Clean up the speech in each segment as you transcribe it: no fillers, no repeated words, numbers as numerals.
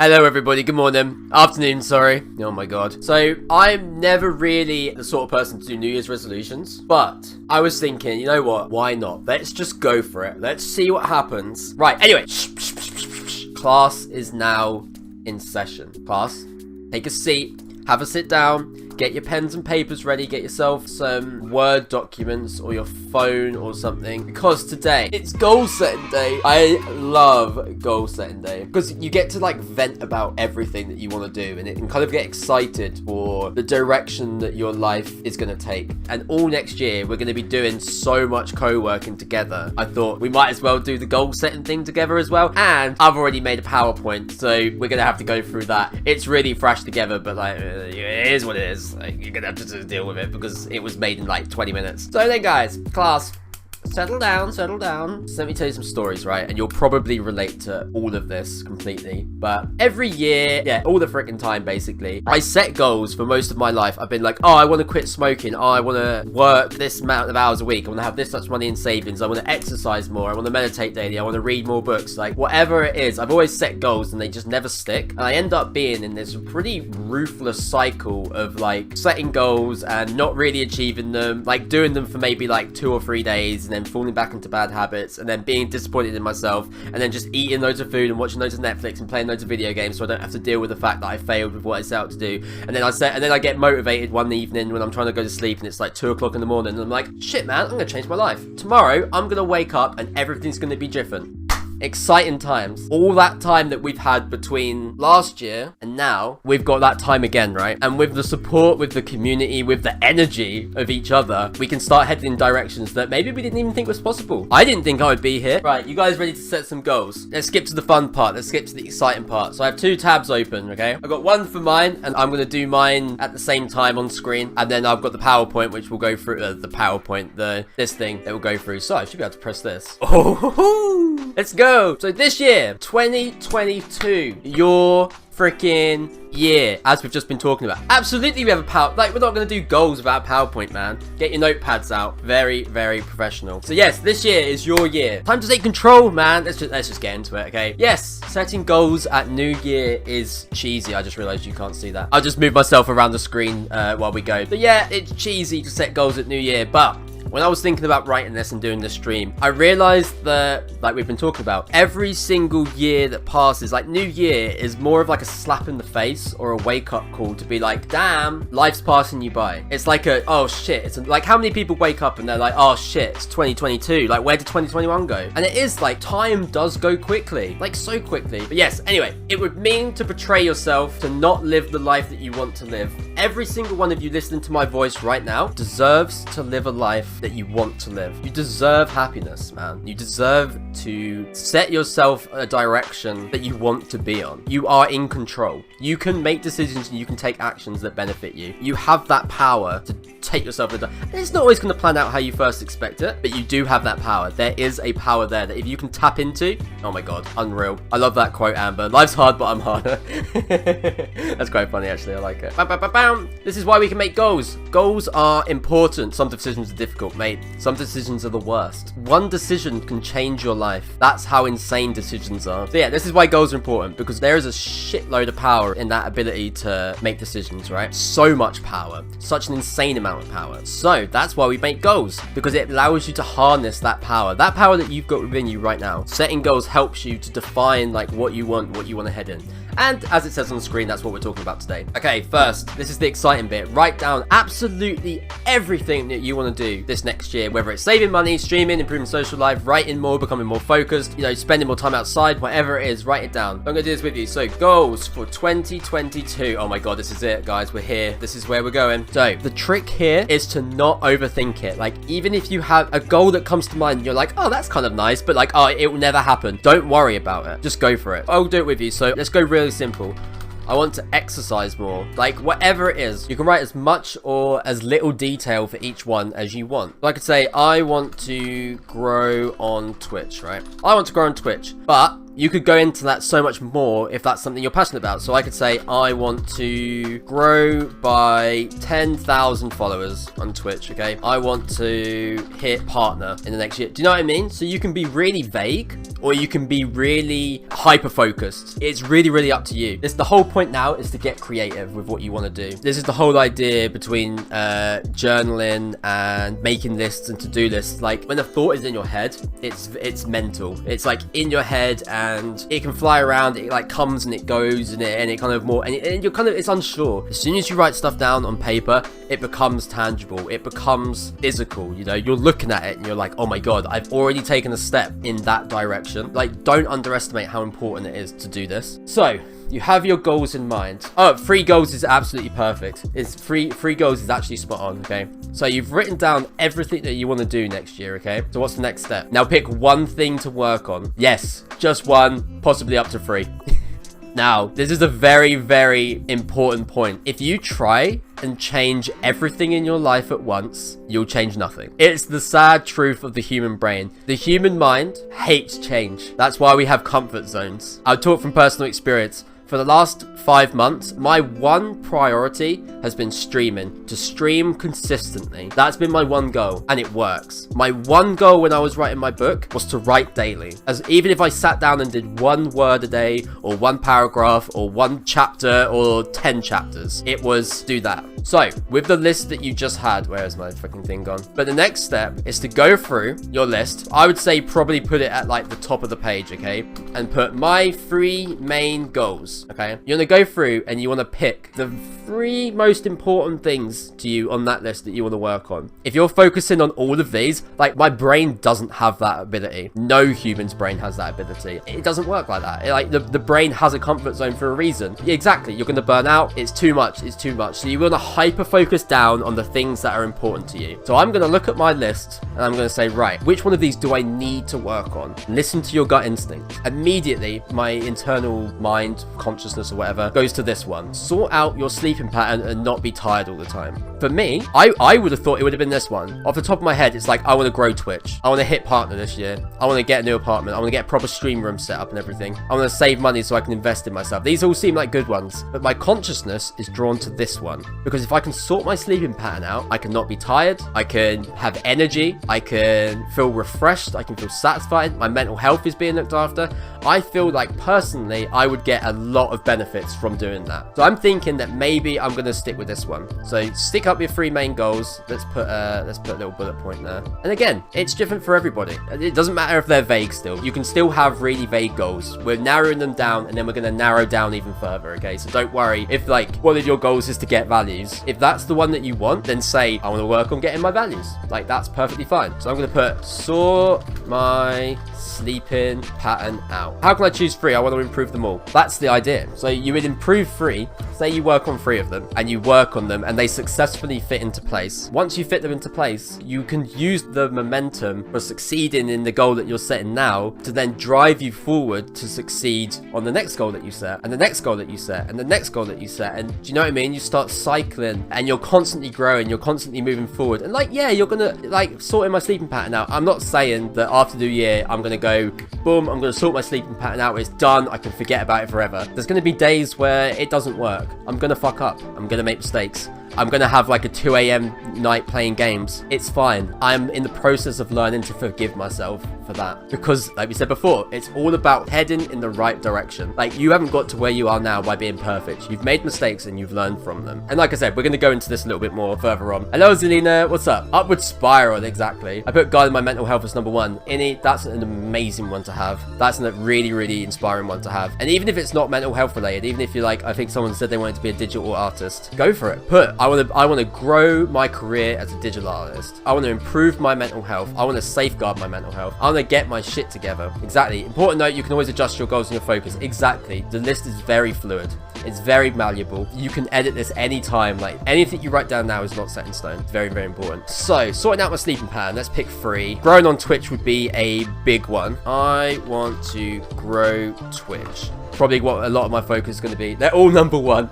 Hello everybody, good morning. Afternoon, sorry. Oh my god. So, I'm never really the sort of person to do New Year's resolutions, but I was thinking, you know what? Why not? Let's just go for it. Let's see what happens. Right, anyway. Class is now in session. Class, take a seat, have a sit down, get your pens and papers ready, get yourself some Word documents or your phone or something, because today it's goal setting day. I love goal setting day because you get to like vent about everything that you want to do, and it can kind of get excited for the direction that your life is going to take. And all next year we're going to be doing so much co-working together. I thought we might as well do the goal setting thing together as well, and I've already made a PowerPoint, so we're going to have to go through that. It's really fresh together, but like it is what it is. Like, you're gonna have to just deal with it because it was made in like 20 minutes. So then guys, class, settle down. So let me tell you some stories, right? And you'll probably relate to all of this completely. But every year, yeah, all the freaking time, basically, I set goals for most of my life. I've been like, oh, I want to quit smoking. Oh, I want to work this amount of hours a week. I want to have this much money in savings. I want to exercise more. I want to meditate daily. I want to read more books. Like, whatever it is, I've always set goals and they just never stick. And I end up being in this pretty ruthless cycle of like setting goals and not really achieving them, like doing them for maybe like 2 or 3 days, and then falling back into bad habits, and then being disappointed in myself, and then just eating loads of food and watching loads of Netflix and playing loads of video games so I don't have to deal with the fact that I failed with what I set out to do. And then I get motivated one evening when I'm trying to go to sleep and it's like 2 o'clock in the morning and I'm like, shit man, I'm gonna change my life. Tomorrow I'm gonna wake up and everything's gonna be different. Exciting times. All that time that we've had between last year and now, we've got that time again, right? And with the support, with the community, with the energy of each other, we can start heading in directions that maybe we didn't even think was possible. I didn't think I would be here. Right, you guys ready to set some goals? Let's skip to the fun part. Let's skip to the exciting part. So I have 2 tabs open, okay? I've got one for mine, and I'm going to do mine at the same time on screen. And then I've got the PowerPoint, which will go through this thing that will go through. So I should be able to press this. Oh, let's go. So this year, 2022, your freaking year, as we've just been talking about. Absolutely, we have a we're not going to do goals without a PowerPoint, man. Get your notepads out. Very, very professional. So yes, this year is your year. Time to take control, man. Let's just get into it, okay? Yes, setting goals at New Year is cheesy. I just realized you can't see that. I'll just move myself around the screen while we go. But yeah, it's cheesy to set goals at New Year, but when I was thinking about writing this and doing this stream, I realized that, like we've been talking about, every single year that passes, like New Year is more of like a slap in the face or a wake-up call to be like, damn, life's passing you by. It's like oh shit. It's like, how many people wake up and they're like, oh shit, it's 2022. Like, where did 2021 go? And it is like, time does go quickly, like so quickly. But yes, anyway, it would mean to betray yourself, to not live the life that you want to live. Every single one of you listening to my voice right now deserves to live a life that you want to live. You deserve happiness, man. You deserve to set yourself a direction that you want to be on. You are in control. You can make decisions and you can take actions that benefit you. You have that power to take yourself and it's not always going to plan out how you first expect it, but you do have that power. There is a power there that if you can tap into, oh my god, unreal. I love that quote, Amber. Life's hard, but I'm harder. That's quite funny, actually. I like it. Bam, bam, bam, bam. This is why we can make goals. Goals are important. Some decisions are difficult, mate. Some decisions are the worst. One decision can change your life. That's how insane decisions are. So yeah, this is why goals are important, because there is a shitload of power in that ability to make decisions, right? So much power. Such an insane amount of power. So that's why we make goals, because it allows you to harness that power that you've got within you right now. Setting goals helps you to define like what you want to head in. And as it says on the screen, that's what we're talking about today. Okay, first, this is the exciting bit. Write down absolutely everything that you want to do this next year, whether it's saving money, streaming, improving social life, writing more, becoming more focused, spending more time outside, whatever it is, write it down. I'm going to do this with you. So, goals for 2022. Oh my god, this is it, guys. We're here. This is where we're going. So, the trick here is to not overthink it. Like, even if you have a goal that comes to mind, you're like, oh, that's kind of nice, but like, oh, it will never happen. Don't worry about it. Just go for it. I'll do it with you. So, let's go really simple. I want to exercise more. Like, whatever it is, you can write as much or as little detail for each one as you want. I could say, I want to grow on Twitch, right? I want to grow on Twitch, but you could go into that so much more if that's something you're passionate about. So I could say, I want to grow by 10,000 followers on Twitch, okay? I want to hit partner in the next year. Do you know what I mean? So you can be really vague, or you can be really hyper-focused. It's really, really up to you. The whole point now is to get creative with what you want to do. This is the whole idea between journaling and making lists and to-do lists. Like, when a thought is in your head, it's mental. It's like in your head, and it can fly around. It like comes and it goes, and it kind of more, and you're kind of, it's unsure. As soon as you write stuff down on paper, it becomes tangible. It becomes physical. You know, you're looking at it and you're like, oh my God, I've already taken a step in that direction. Like, don't underestimate how important it is to do this. So you have your goals in mind. Oh, 3 goals is absolutely perfect. It's three goals is actually spot on. Okay, so you've written down everything that you want to do next year. Okay, so what's the next step? Now pick one thing to work on. Yes, just one, possibly up to 3. Now, this is a very, very important point. If you try and change everything in your life at once, you'll change nothing. It's the sad truth of the human brain. The human mind hates change. That's why we have comfort zones. I'll talk from personal experience. For the last 5 months, my one priority has been streaming, to stream consistently. That's been my one goal, and it works. My one goal when I was writing my book was to write daily. As even if I sat down and did 1 word a day, or 1 paragraph, or 1 chapter, or 10 chapters, it was do that. So, with the list that you just had, where is my fucking thing gone? But the next step is to go through your list. I would say probably put it at like the top of the page, okay? And put my 3 main goals, okay? You're gonna go through and you want to pick the 3 most important things to you on that list that you want to work on. If you're focusing on all of these, like, my brain doesn't have that ability. No human's brain has that ability. It doesn't work like that. Like, the brain has a comfort zone for a reason. Yeah, exactly. You're gonna burn out. It's too much. It's too much. So you want to hyper focus down on the things that are important to you. So I'm going to look at my list and I'm going to say, right, which one of these do I need to work on? Listen to your gut instinct. Immediately, my internal mind, consciousness or whatever, goes to this one. Sort out your sleeping pattern and not be tired all the time. For me, I would have thought it would have been this one. Off the top of my head, it's like, I want to grow Twitch. I want to hit partner this year. I want to get a new apartment. I want to get a proper stream room set up and everything. I want to save money so I can invest in myself. These all seem like good ones, but my consciousness is drawn to this one, because if I can sort my sleeping pattern out, I can not be tired, I can have energy, I can feel refreshed, I can feel satisfied, my mental health is being looked after. I feel like personally I would get a lot of benefits from doing that. So I'm thinking that maybe I'm going to stick with this one. So stick up your 3 main goals. Let's put a little bullet point there. And again, it's different for everybody. It doesn't matter if they're vague still. You can still have really vague goals. We're narrowing them down, and then we're going to narrow down even further, okay? So don't worry if, like, one of your goals is to get values. If that's the one that you want, then say, I want to work on getting my values. Like, that's perfectly fine. So I'm going to put sort my sleeping pattern out. How can I choose 3? I want to improve them all. That's the idea. So you would improve 3. Say you work on 3 of them and you work on them and they successfully fit into place. Once you fit them into place, you can use the momentum for succeeding in the goal that you're setting now to then drive you forward to succeed on the next goal that you set, and the next goal that you set, and the next goal that you set. And do you know what I mean? You start cycling and you're constantly growing, you're constantly moving forward. And like, yeah, you're gonna, like, sorting my sleeping pattern out. I'm not saying that after the year I'm gonna go boom, I'm gonna sort my sleeping pattern out, it's done, I can forget about it forever. There's gonna be days where it doesn't work. I'm gonna fuck up, I'm gonna make mistakes, I'm gonna have like a 2 a.m. night playing games. It's fine. I'm in the process of learning to forgive myself for that, because like we said before, it's all about heading in the right direction. Like, you haven't got to where you are now by being perfect. You've made mistakes and you've learned from them. And like I said, we're gonna go into this a little bit more further on. Hello Zelina, what's up? Upward spiral, exactly. I put guiding my mental health as number 1. Innie, that's an amazing one to have. That's a really, really inspiring one to have. And even if it's not mental health related, even if you're like, I think someone said they wanted to be a digital artist, go for it. I want to grow my career as a digital artist. I want to improve my mental health. I want to safeguard my mental health. I want to get my shit together. Exactly. Important note, you can always adjust your goals and your focus. Exactly. The list is very fluid. It's very malleable. You can edit this anytime. Like, anything you write down now is not set in stone. It's very, very important. So, sorting out my sleeping pattern. Let's pick 3. Growing on Twitch would be a big one. I want to grow Twitch. probably what a lot of my focus is going to be. They're all number 1.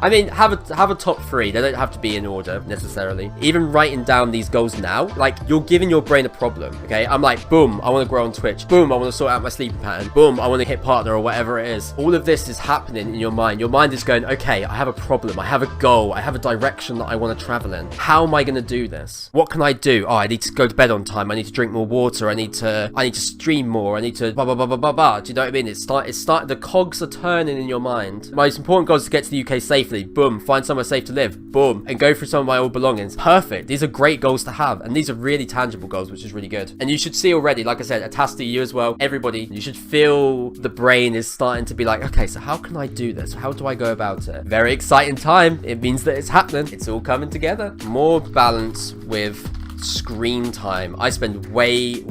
I mean, have a top 3. They don't have to be in order necessarily. Even writing down these goals now, like, you're giving your brain a problem, okay? I'm like, boom, I want to grow on Twitch. Boom, I want to sort out my sleeping pattern. Boom, I want to hit partner or whatever it is. All of this is happening in your mind. Your mind is going, okay, I have a problem. I have a goal. I have a direction that I want to travel in. How am I going to do this? What can I do? Oh, I need to go to bed on time. I need to drink more water. I need to stream more. I need to blah, blah, blah, blah, blah, blah. Do you know what I mean? It's starting, the cogs are turning in your mind. My most important goal is to get to the UK safely. Boom. Find somewhere safe to live. Boom. And go through some of my old belongings. Perfect. These are great goals to have. And these are really tangible goals, which is really good. And you should see already, like I said, attached to you as well. Everybody, you should feel the brain is starting to be like, okay, so how can I do this? How do I go about it? Very exciting time. It means that it's happening. It's all coming together. More balance with screen time. I spend way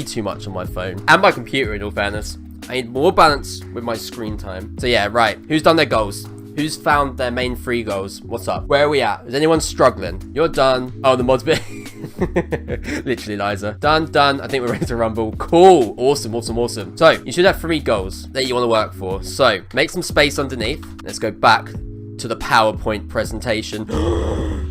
too much on my phone and my computer, in all fairness. I need more balance with my screen time. So yeah, right. Who's done their goals? Who's found their main 3 goals? What's up? Where are we at? Is anyone struggling? You're done. Oh, the mod's bit. Literally, Liza. Done. I think we're ready to rumble. Cool. Awesome. So, you should have 3 goals that you want to work for. So, make some space underneath. Let's go back to the PowerPoint presentation.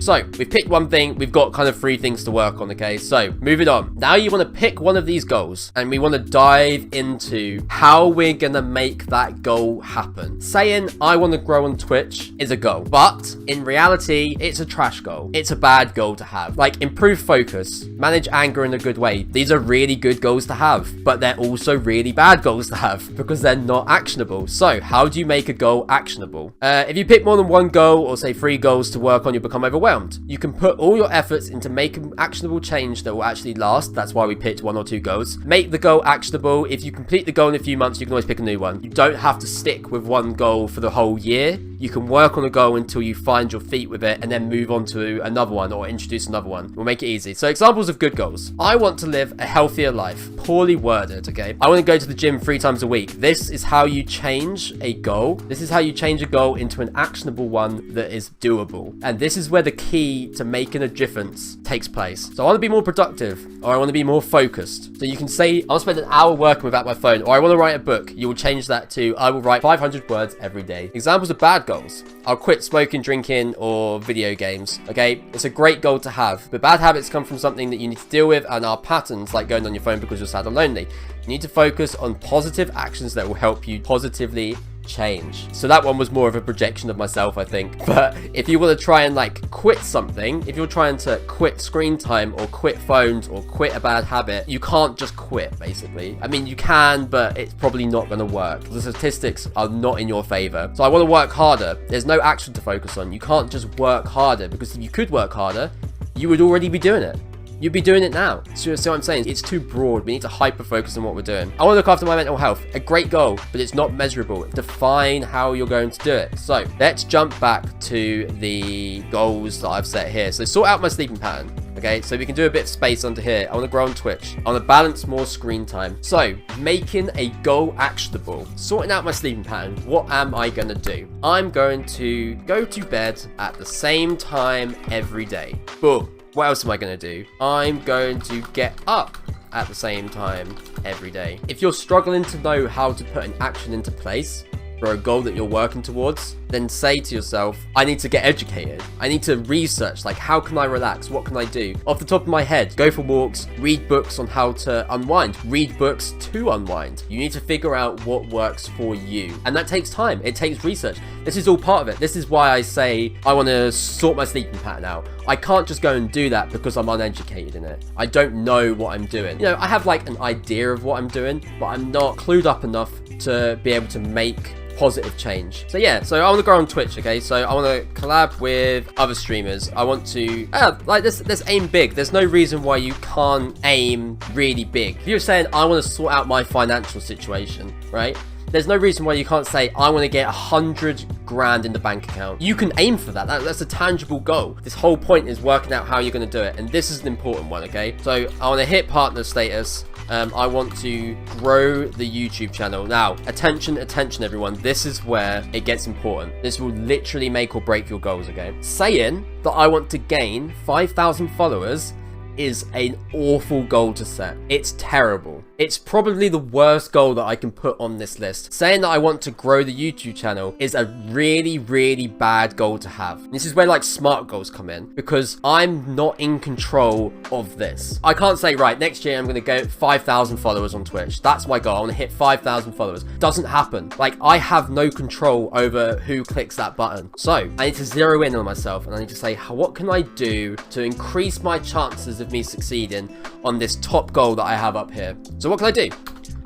So, we've picked one thing. We've got kind of 3 things to work on, okay? So, moving on. Now you want to pick one of these goals, and we want to dive into how we're going to make that goal happen. Saying, I want to grow on Twitch is a goal, but in reality, it's a trash goal. It's a bad goal to have. Like, improve focus, manage anger in a good way. These are really good goals to have, but they're also really bad goals to have because they're not actionable. So, how do you make a goal actionable? If you pick more than 1 goal, or say 3 goals to work on, you'll become overwhelmed. You can put all your efforts into making actionable change that will actually last. That's why we picked 1 or 2 goals. Make the goal actionable. If you complete the goal in a few months, you can always pick a new one. You don't have to stick with 1 goal for the whole year. You can work on a goal until you find your feet with it and then move on to another one or introduce another one. We'll make it easy. So examples of good goals. I want to live a healthier life. Poorly worded, okay? I want to go to the gym 3 times a week. This is how you change a goal. This is how you change a goal into an actionable one that is doable. And this is where the key to making a difference takes place. So I want to be more productive, or I want to be more focused. So you can say, I'll spend an hour working without my phone, or I want to write a book. You will change that to, I will write 500 words every day. Examples of bad goals. I'll quit smoking, drinking, or video games. Okay, it's a great goal to have, but bad habits come from something that you need to deal with and are patterns like going on your phone because you're sad or lonely. You need to focus on positive actions that will help you positively change. So that one was more of a projection of myself, I think. But if you want to try and like quit something, if you're trying to quit screen time or quit phones or quit a bad habit, you can't just quit, basically. I mean, you can, but it's probably not going to work. The statistics are not in your favor. So I want to work harder. There's no action to focus on. You can't just work harder, because if you could work harder, you would already be doing it. You'd be doing it now. So what I'm saying, it's too broad. We need to hyper focus on what we're doing. I want to look after my mental health. A great goal, but it's not measurable. Define how you're going to do it. So let's jump back to the goals that I've set here. So sort out my sleeping pattern. Okay, so we can do a bit of space under here. I want to grow on Twitch. I want to balance more screen time. So making a goal actionable. Sorting out my sleeping pattern. What am I going to do? I'm going to go to bed at the same time every day. Boom. What else am I going to do? I'm going to get up at the same time every day. If you're struggling to know how to put an action into place for a goal that you're working towards, then say to yourself, I need to get educated. I need to research, like, how can I relax? What can I do? Off the top of my head, go for walks, read books on how to unwind, read books to unwind. You need to figure out what works for you. And that takes time. It takes research. This is all part of it. This is why I say I want to sort my sleeping pattern out. I can't just go and do that because I'm uneducated in it. I don't know what I'm doing. You know, I have like an idea of what I'm doing, but I'm not clued up enough to be able to make positive change. So yeah, so I want to grow on Twitch, okay? So I want to collab with other streamers. I want to, like, let's aim big. There's no reason why you can't aim really big. If you're saying, I want to sort out my financial situation, right? There's no reason why you can't say, I want to get 100 grand in the bank account. You can aim for that. That's a tangible goal. This whole point is working out how you're going to do it. And this is an important one, okay? So I want to hit partner status. I want to grow the YouTube channel. Now, attention, everyone. This is where it gets important. This will literally make or break your goals, okay? Saying that I want to gain 5,000 followers is an awful goal to set. It's terrible. It's probably the worst goal that I can put on this list. Saying that I want to grow the YouTube channel is a really, really bad goal to have. This is where like smart goals come in, because I'm not in control of this. I can't say, right, next year I'm going to go 5,000 followers on Twitch. That's my goal. I want to hit 5,000 followers. Doesn't happen. Like, I have no control over who clicks that button. So I need to zero in on myself, and I need to say, what can I do to increase my chances of me succeeding on this top goal that I have up here? So what can I do?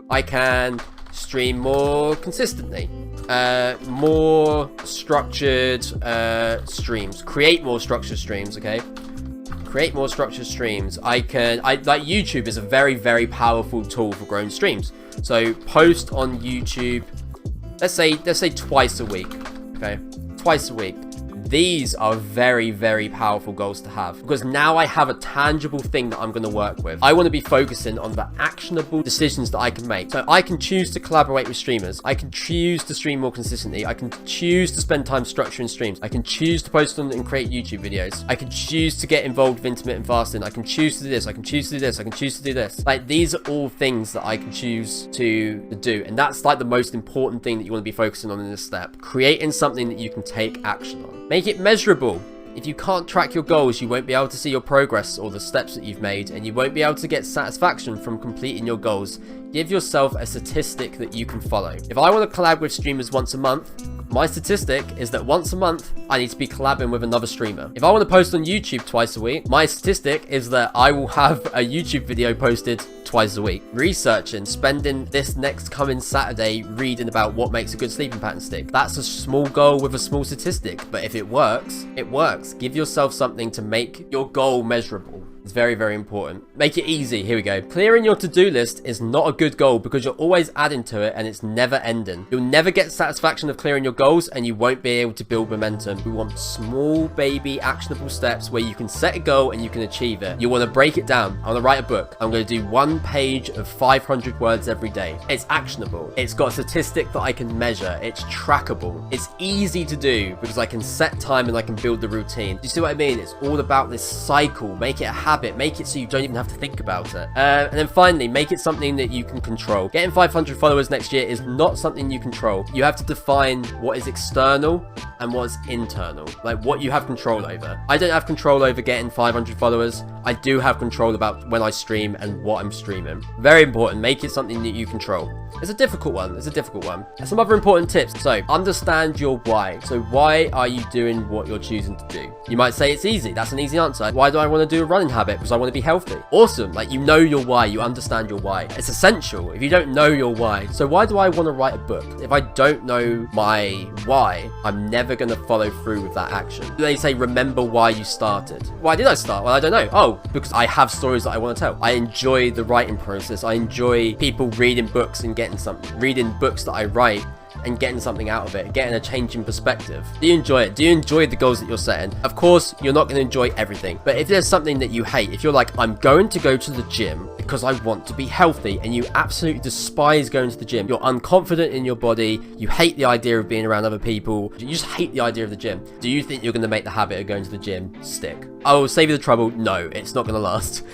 I can stream more consistently, more structured streams, create more structured streams. Okay, create more structured streams. Like YouTube is a very, very powerful tool for growing streams. So post on YouTube, let's say twice a week. Okay, twice a week. These are very, very powerful goals to have, because now I have a tangible thing that I'm going to work with. I want to be focusing on the actionable decisions that I can make. So I can choose to collaborate with streamers. I can choose to stream more consistently. I can choose to spend time structuring streams. I can choose to post on and create YouTube videos. I can choose to get involved with intermittent fasting. I can choose to do this. I can choose to do this. I can choose to do this. Like, these are all things that I can choose to do. And that's like the most important thing that you want to be focusing on in this step. Creating something that you can take action on. Make it measurable. If you can't track your goals, you won't be able to see your progress or the steps that you've made, and you won't be able to get satisfaction from completing your goals. Give yourself a statistic that you can follow. If I want to collab with streamers once a month, my statistic is that once a month, I need to be collabing with another streamer. If I want to post on YouTube twice a week, my statistic is that I will have a YouTube video posted twice a week. Researching, spending this next coming Saturday reading about what makes a good sleeping pattern stick. That's a small goal with a small statistic, but if it works, it works. Give yourself something to make your goal measurable. It's very, very important. Make it easy. Here we go. Clearing your to-do list is not a good goal, because you're always adding to it and it's never ending. You'll never get satisfaction of clearing your goals, and you won't be able to build momentum. We want small, baby, actionable steps where you can set a goal and you can achieve it. You want to break it down. I want to write a book. I'm going to do 1 page of 500 words every day. It's actionable. It's got a statistic that I can measure. It's trackable. It's easy to do because I can set time and I can build the routine. Do you see what I mean? It's all about this cycle. Make it a habit. Make it so you don't even have to think about it. And then finally, make it something that you can control. Getting 500 followers next year is not something you control. You have to define what is external and what's internal, like what you have control over. I don't have control over getting 500 followers. I do have control about when I stream and what I'm streaming. Very important. Make it something that you control. It's a difficult one. It's a difficult one. And some other important tips. So understand your why. So why are you doing what you're choosing to do? You might say it's easy. That's an easy answer. Why do I want to do a running habit? Because I want to be healthy. Awesome. Like, you know your why. You understand your why. It's essential if you don't know your why. So why do I want to write a book? If I don't know my why, I'm never going to follow through with that action. They say, remember why you started. Why did I start? Well, I don't know. Oh, because I have stories that I want to tell. I enjoy the writing process. I enjoy people reading books and getting something, reading books that I write and getting something out of it, getting a change in perspective. Do you enjoy it? Do you enjoy the goals that you're setting? Of course, you're not going to enjoy everything, but if there's something that you hate, if you're like, I'm going to go to the gym because I want to be healthy, and you absolutely despise going to the gym, you're unconfident in your body, you hate the idea of being around other people, you just hate the idea of the gym, do you think you're going to make the habit of going to the gym stick? I will save you the trouble. No, it's not going to last.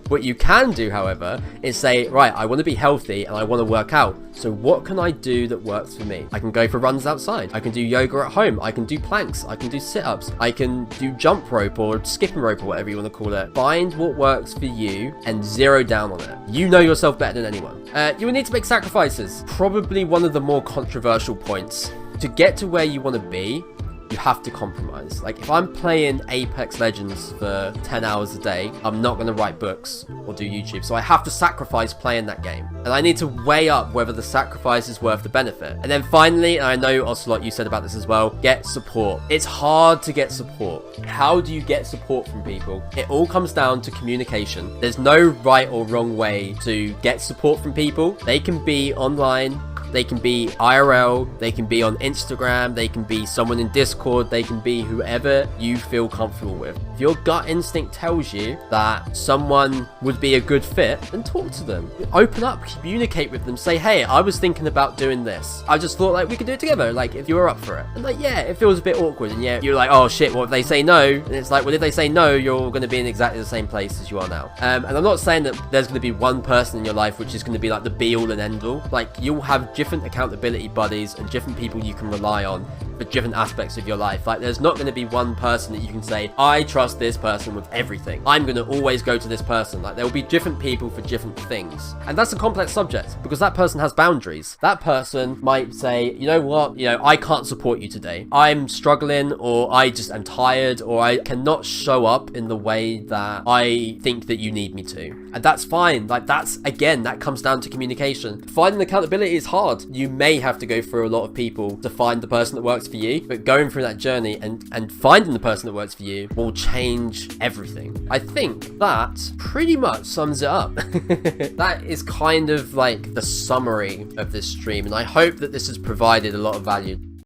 What you can do, however, is say, right, I want to be healthy and I want to work out. So what can I do that works for me? I can go for runs outside. I can do yoga at home. I can do planks. I can do sit-ups. I can do jump rope or skipping rope or whatever you want to call it. Find what works for you and zero down on it. You know yourself better than anyone. You will need to make sacrifices. Probably one of the more controversial points. To get to where you want to be, you have to compromise. Like, if I'm playing Apex Legends for 10 hours a day, I'm not going to write books or do YouTube. So I have to sacrifice playing that game. And I need to weigh up whether the sacrifice is worth the benefit. And then finally, and I know, Ocelot, you said about this as well, get support. It's hard to get support. How do you get support from people? It all comes down to communication. There's no right or wrong way to get support from people. They can be online, They can be IRL, they can be on Instagram, they can be someone in Discord, they can be whoever you feel comfortable with. If your gut instinct tells you that someone would be a good fit, then talk to them. Open up, communicate with them, say, hey, I was thinking about doing this. I just thought like we could do it together, like if you were up for it. And like, yeah, it feels a bit awkward, and yeah, you're like, oh shit, what if they say no? And it's like, well, if they say no, you're going to be in exactly the same place as you are now. And I'm not saying that there's going to be one person in your life which is going to be like the be all and end all. Like, you'll have different accountability buddies and different people you can rely on for different aspects of your life. Like, there's not going to be one person that you can say, I trust this person with everything. I'm going to always go to this person. Like, there will be different people for different things. And that's a complex subject because that person has boundaries. That person might say, you know what, I can't support you today. I'm struggling, or I just am tired, or I cannot show up in the way that I think that you need me to. And that's fine. Like, that's, again, that comes down to communication. Finding accountability is hard. You may have to go through a lot of people to find the person that works for you, but going through that journey and finding the person that works for you will change everything. I think that pretty much sums it up. That is kind of like the summary of this stream, and I hope that this has provided a lot of value.